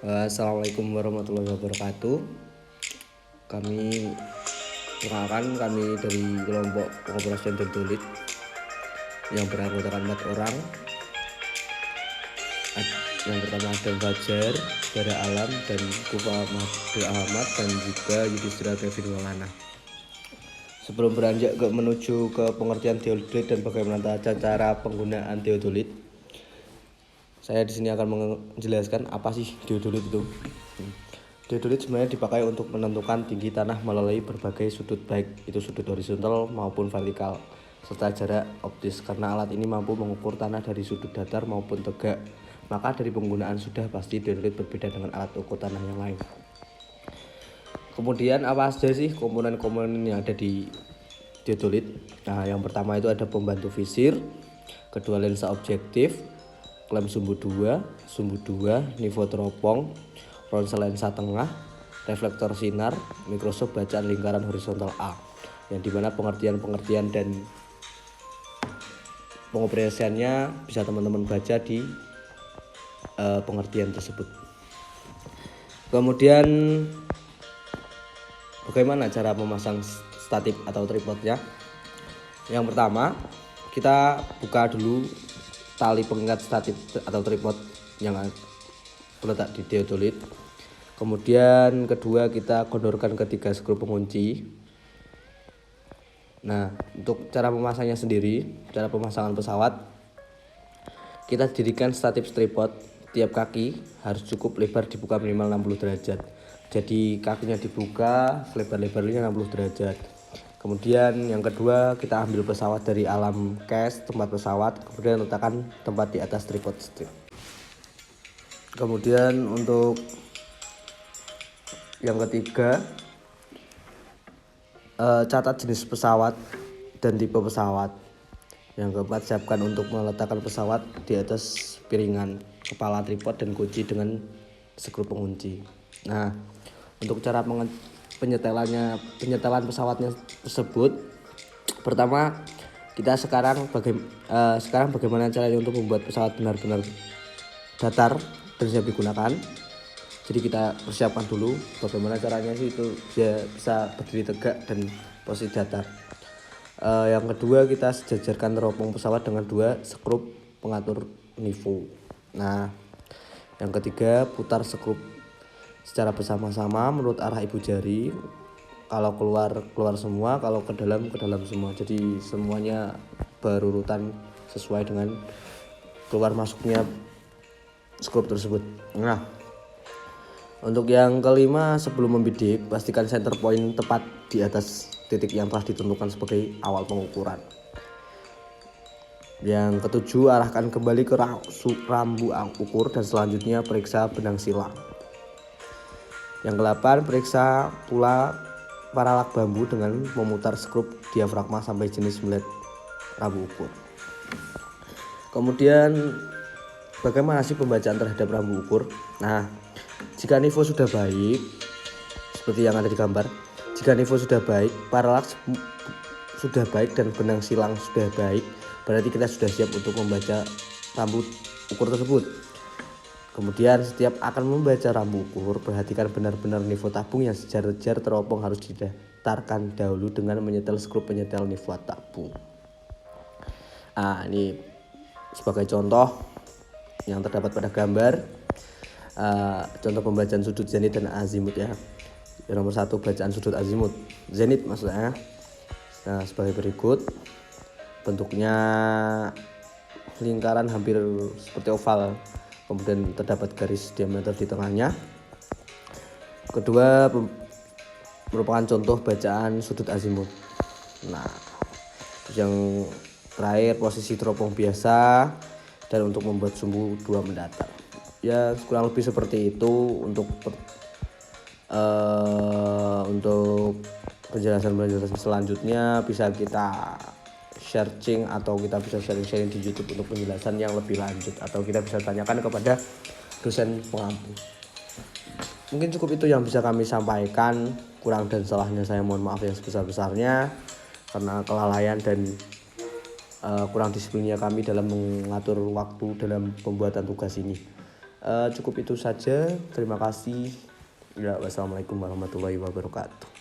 Assalamualaikum warahmatullahi wabarakatuh. Kami dari kelompok pengoperasian Dodolit yang beranggotakan 4 orang. Yang pertama ada Fajar, Bara Alam, dan Kufa Ahmad, dan juga Yudhistira Kevin Maulana. Sebelum beranjak menuju ke pengertian teodolit dan bagaimana cara penggunaan teodolit, saya di sini akan menjelaskan apa sih teodolit itu. Teodolit sebenarnya dipakai untuk menentukan tinggi tanah melalui berbagai sudut, baik itu sudut horizontal maupun vertikal, serta jarak optis. Karena alat ini mampu mengukur tanah dari sudut datar maupun tegak, maka dari penggunaan sudah pasti teodolit berbeda dengan alat ukur tanah yang lain. Kemudian apa saja sih komponen-komponen yang ada di teodolit? Nah, yang pertama itu ada pembantu visir, kedua lensa objektif, klem sumbu 2, nivå teropong, ronsel lensa tengah, reflektor sinar, mikroskop bacaan lingkaran horizontal A, yang dimana pengertian dan pengoperasiannya bisa teman-teman baca di pengertian tersebut. Kemudian bagaimana cara memasang statif atau tripodnya? Yang pertama, kita buka dulu tali pengikat statif atau tripod yang terletak di teodolit. Kemudian kedua, kita gondorkan ke 3 skru pengunci. Nah, untuk cara memasangnya sendiri, cara pemasangan pesawat, kita dirikan statif tripod. Tiap kaki harus cukup lebar dibuka minimal 60 derajat. Jadi kakinya dibuka lebar-lebarnya 60 derajat. Kemudian yang kedua, kita ambil pesawat dari alam case tempat pesawat, kemudian letakkan tempat di atas tripod strip. Kemudian untuk yang ketiga, catat jenis pesawat dan tipe pesawat. Yang keempat, siapkan untuk meletakkan pesawat di atas piringan kepala tripod dan kunci dengan skru pengunci. Nah, untuk cara penyetelan pesawatnya tersebut, pertama kita sekarang bagaimana caranya untuk membuat pesawat benar-benar datar dan siap digunakan. Jadi kita persiapkan dulu bagaimana caranya sih itu dia bisa berdiri tegak dan posisi datar. Yang kedua, kita sejajarkan teropong pesawat dengan 2 skrup pengatur nivå. Nah, yang ketiga, putar skrup secara bersama-sama menurut arah ibu jari. Kalau keluar semua, kalau ke dalam semua. Jadi semuanya berurutan sesuai dengan keluar masuknya skrup tersebut. Nah, untuk yang kelima, sebelum membidik, pastikan center point tepat di atas titik yang telah ditentukan sebagai awal pengukuran. Yang ketujuh, arahkan kembali ke rambu ukur dan selanjutnya periksa benang silang. Yang kedelapan, periksa pula paralak bambu dengan memutar skrup diafragma sampai jenis melihat rambu ukur. Kemudian bagaimana sih pembacaan terhadap rambu ukur? Nah, jika nivå sudah baik, seperti yang ada di gambar, jika nivå sudah baik, paralak sudah baik, dan benang silang sudah baik, berarti kita sudah siap untuk membaca rambu ukur tersebut. Kemudian setiap akan membaca rambu ukur, perhatikan benar-benar nivå tabung yang sejajar teropong harus didatarkan dahulu dengan menyetel skrup penyetel nivå tabung. Nah, ini sebagai contoh yang terdapat pada gambar, contoh pembacaan sudut zenit dan azimut ya. Yang nomor 1, bacaan sudut azimut zenit maksudnya. Nah, sebagai berikut, bentuknya lingkaran hampir seperti oval, kemudian terdapat garis diameter di tengahnya. Kedua, merupakan contoh bacaan sudut azimut. Nah, yang terakhir, posisi teropong biasa, dan untuk membuat sumbu 2 mendatar. Ya, kurang lebih seperti itu untuk penjelasan selanjutnya bisa kita searching atau kita bisa sharing di YouTube untuk penjelasan yang lebih lanjut, atau kita bisa tanyakan kepada dosen pengampu. Mungkin cukup itu yang bisa kami sampaikan. Kurang dan salahnya saya mohon maaf yang sebesar-besarnya karena kelalaian dan kurang disiplinnya kami dalam mengatur waktu dalam pembuatan tugas ini. Cukup itu saja. Terima kasih. Ya, wassalamualaikum warahmatullahi wabarakatuh.